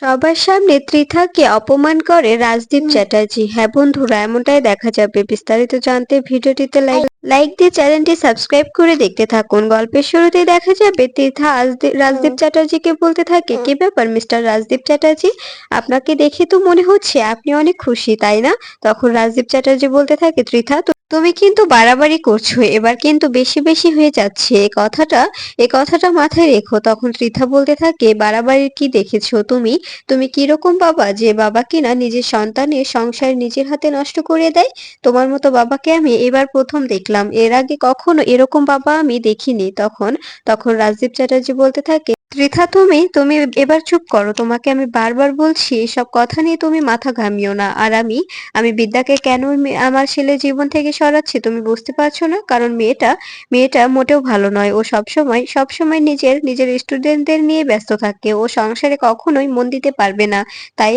সবার সামনে ত্রিথাকে অপমান করে রাজদীপ চ্যাটার্জি। হ্যাঁ বন্ধুরা, এমনটাই দেখা যাবে। বিস্তারিত জানতে ভিডিওটিতে লাইক লাইক দিয়ে চ্যানেলটি সাবস্ক্রাইব করে দেখতে থাকুন। গল্পের শুরুতেই দেখা যাবে ত্রিথা রাজদীপ চ্যাটার্জিকে বলতে থাকে, কি ব্যাপার মিস্টার রাজদীপ চ্যাটার্জি, আপনাকে দেখে তো মনে হচ্ছে আপনি অনেক খুশি, তাই না? তখন রাজদীপ চ্যাটার্জি বলতে থাকে, ত্রিথা তুমি কিন্তু বাড়াবাড়ি করছো, এবার কিন্তু বেশি বেশি হয়ে যাচ্ছে। এই কথাটা মাথায় রেখো। তখন ত্রিথা বলতে থাকে, বাড়াবাড়ির কি দেখেছো তুমি? তুমি কিরকম বাবা, যে বাবা কিনা নিজের সন্তানের সংসার নিজের হাতে নষ্ট করে দেয়? তোমার মতো বাবাকে আমি এবার প্রথম দেখলাম, এর আগে কখনো এরকম বাবা আমি দেখিনি। তখন তখন রাজদীপ চ্যাটার্জি বলতে থাকে, ত্রিথা তুমি তুমি এবার চুপ করো, তোমাকে আমি বারবার বলছি এসব কথা নিয়ে তুমি মাথা ঘামিও না। আর আমি আমি বিদ্যাকে কেন আমার ছেলের জীবন থেকে সরাচ্ছি তুমি বুঝতে পারছো না? কারণ মেয়েটা মোটেও ভালো নয়। ও সবসময় নিজের নিজের স্টুডেন্টদের নিয়ে ব্যস্ত থাকে। ও সংসারে কখনোই মন দিতে পারবে না। তাই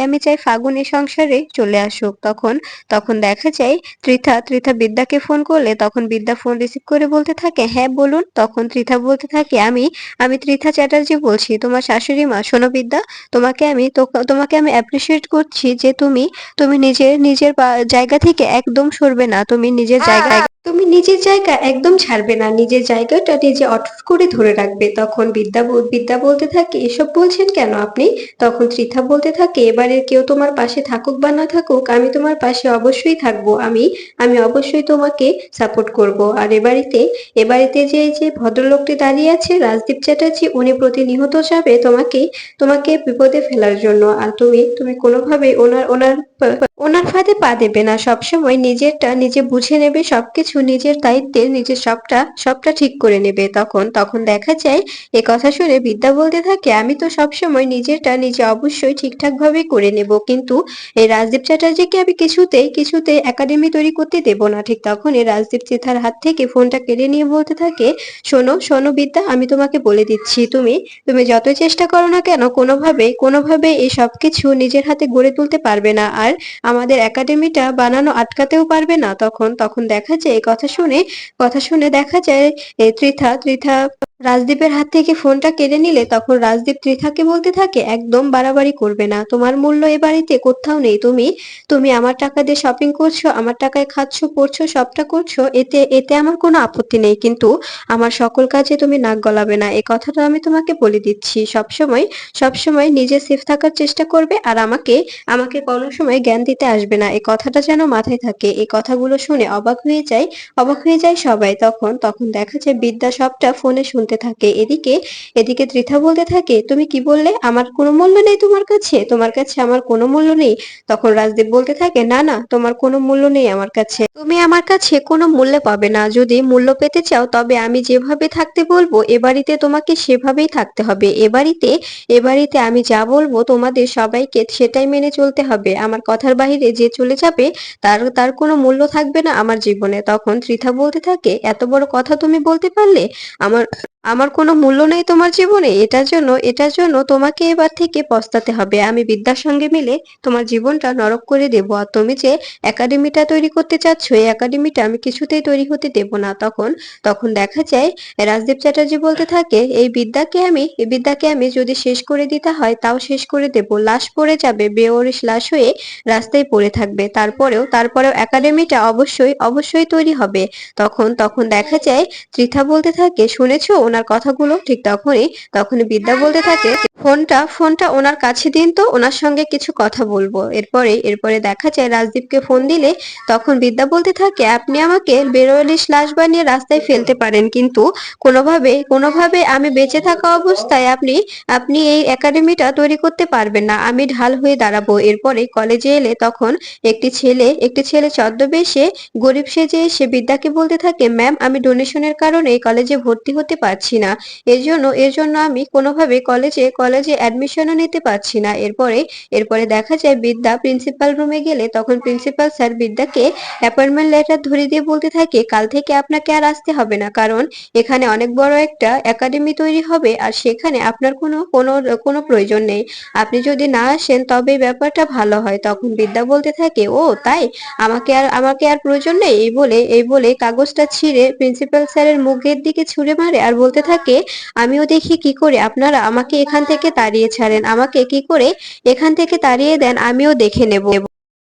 আমি চাই ফাগুন এ সংসারে চলে আসুক। তখন তখন দেখা যায় ত্রিথা বিদ্যাকে ফোন করলে তখন বিদ্যা ফোন রিসিভ করে বলতে থাকে, হ্যাঁ বলুন। তখন ত্রিথা বলতে থাকে, আমি ত্রিথা চ্যাটার্জি বলছি, তোমার শাশুড়ি মা। শোনো বিদ্যা, তোমাকে আমি অ্যাপ্রিসিয়েট করছি যে তুমি নিজের জায়গা থেকে একদম সরবে না। তুমি নিজের জায়গা একদম ছাড়বে না। নিজের জায়গাটা নিজে অটুট করে ধরে রাখবে। তখন বিদ্যা বলতে থাকে, এসব বলছেন কেন আপনি? তখন ত্রিথা বলতে থাকে, এবারে কেউ তোমার পাশে থাকুক বা না থাকুক, আমি তোমার পাশে অবশ্যই থাকবো। আমি অবশ্যই তোমাকে সাপোর্ট করব। আর এ বাড়িতে যে ভদ্রলোকটি দাঁড়িয়ে আছে রাজদীপ চ্যাটার্জি, উনি প্রতিনিয়ত যাবে তোমাকে বিপদে ফেলার জন্য। আর তুমি কোনোভাবে ওনার ফাঁদে পা দেবে না। সবসময় নিজেরটা নিজে বুঝে নেবে, সবকিছু নিজের দায়িত্বে নিজে সবটা ঠিক করে নেবে। তখন দেখা যায় এ কথা শুনে বিদ্যা বলতে থাকে, আমি তো সবসময় নিজেরটা নিজে অবশ্যই ঠিকঠাক ভাবে করে নেব, কিন্তু এই রাজদীপ চ্যাটার্জিকে আমি কিছুতেই একাডেমি তৈরি করতে দেব না। ঠিক তখনই রাজদীপ চিথার হাত থেকে ফোনটা কেড়ে নিয়ে বলতে থাকে, শোনো বিদ্যা, আমি তোমাকে বলে দিচ্ছি, তুমি যতই চেষ্টা করো না কেন, কোনোভাবে এই সবকিছু নিজের হাতে গড়ে তুলতে পারবে না। আর আমাদের একাডেমিটা বানানো আটকাতেও পারবে না। তখন দেখা যায় এই কথা শুনে দেখা যায় ত্রিথা রাজদীপের হাত থেকে ফোনটা কেড়ে নিলে তখন রাজদীপ ত্রিথাকে বলতে থাকে, একদম বাড়াবাড়ি করবে না। তোমার মূল্য এ বাড়িতে কোথাও নেই। তুমি আমার টাকা দিয়ে শপিং করছো, আমার টাকায় খাচ্ছো, পড়ছো, সবটা করছো, এতে আমার কোনো আপত্তি নেই, কিন্তু আমার সকল কাজে তুমি নাক গলাবে না। এই কথাটা আমি তোমাকে বলে দিচ্ছি। সবসময় নিজে সেফ থাকার চেষ্টা করবে, আর আমাকে কোনো সময় জ্ঞান দিতে আসবে না। এই কথাটা যেন মাথায় থাকে। এই কথাগুলো শুনে অবাক হয়ে যায় সবাই। তখন দেখা যায় বিদ্যা সবটা ফোনে শুনতে থাকে। এদিকে ত্রিথা বলতে থাকে, তুমি কি বললে? আমার কোনো মূল্য নেই তোমার কাছে আমার কোনো মূল্য নেই? তখন রাজদীপ বলতে থাকে, না না, তোমার কোনো মূল্য নেই আমার কাছে। তুমি আমার কাছে কোনো মূল্য পাবে না। যদি মূল্য পেতে চাও তবে আমি যেভাবে থাকতে বলবো এ বাড়িতে তোমাকে সেভাবেই থাকতে হবে। এ বাড়িতে আমি যা বলবো তোমাদের সবাইকে সেটাই মেনে চলতে হবে। আমার কথার বাইরে যে চলে যাবে তার কোনো মূল্য থাকবে না আমার জীবনে। তখন ত্রিথা বলতে থাকে, এত বড় কথা তুমি বলতে পারলে? আমার আমার কোনো মূল্য নেই তোমার জীবনে? এটার জন্য তোমাকে এবার থেকে পস্তাতে হবে। আমি বিদ্যার সঙ্গে মিলে তোমার জীবনটা নরক করে দেব। আর তুমি যে একাডেমিটা তৈরি করতে চাচ্ছ, এই একাডেমিটা আমি কিছুতেই তৈরি হতে দেব না। তখন দেখা যায় রাজদীপ চ্যাটার্জি বলতে থাকে, এই বিদ্যাকে আমি যদি শেষ করে দিতে হয় তাও শেষ করে দেব। লাশ পড়ে যাবে, বেওয়ারিশ লাশ হয়ে রাস্তায় পড়ে থাকবে, তারপরেও একাডেমিটা অবশ্যই তৈরি হবে। তখন দেখা যায় ত্রিথা বলতে থাকে, শুনেছো ওনার কথাগুলো? ঠিক তখনই বিদ্যা বলতে থাকে, ফোনটা ওনার কাছে দিন তো, ওনার সঙ্গে কিছু কথা বলবো। এরপরে দেখা যায় রাজদীপকে ফোন দিলে তখন বিদ্যা বলতে থাকে, আপনি আমাকে বেওয়ারিশ লাশ বানিয়ে রাস্তায় ফেলতে পারেন, কিন্তু কোনোভাবে আমি বেঁচে থাকা অবস্থায় আপনি এই একাডেমিটা তৈরি করতে পারবেন না। আমি ঢাল হয়ে দাঁড়াবো। এরপরে কলেজে এলে তখন একটি ছেলে ছদ্মবেশে গরিব সেজে এসে বিদ্যাকে বলতে থাকে, ম্যাম, আমি ডোনেশনের কারণে এই কলেজে ভর্তি হতে পারছি না। এর জন্য আমি কোনোভাবে কলেজে অ্যাডমিশনও নিতে পারছি না। এরপরে দেখা যায় বিদ্যা প্রিন্সিপাল রুমে গেলে তখন প্রিন্সিপাল স্যার বিদ্যাকে অ্যাপয়েন্টমেন্ট লেটার ধরিয়ে দিয়ে বলতে থাকে, কাল থেকে আপনাকে আর আসতে হবে না, কারণ এখানে অনেক বড় একটা একাডেমি তৈরি হবে, আর সেখানে আপনার কোনো প্রয়োজন নেই। আপনি যদি না আসেন তবে ব্যাপারটা ভালো হয়। তখন বিদ্যা বলতে থাকে, ও তাই, আমাকে আর প্রয়োজন নেই? এই বলে কাগজটা ছিঁড়ে প্রিন্সিপাল স্যারের মুখের দিকে ছুঁড়ে মারে আর বলতে বলতে থাকে, আমিও দেখি কি করে আপনারা আমাকে এখান থেকে তাড়িয়ে ছাড়েন, আমাকে কি করে এখান থেকে তাড়িয়ে দেন আমিও দেখে নেব।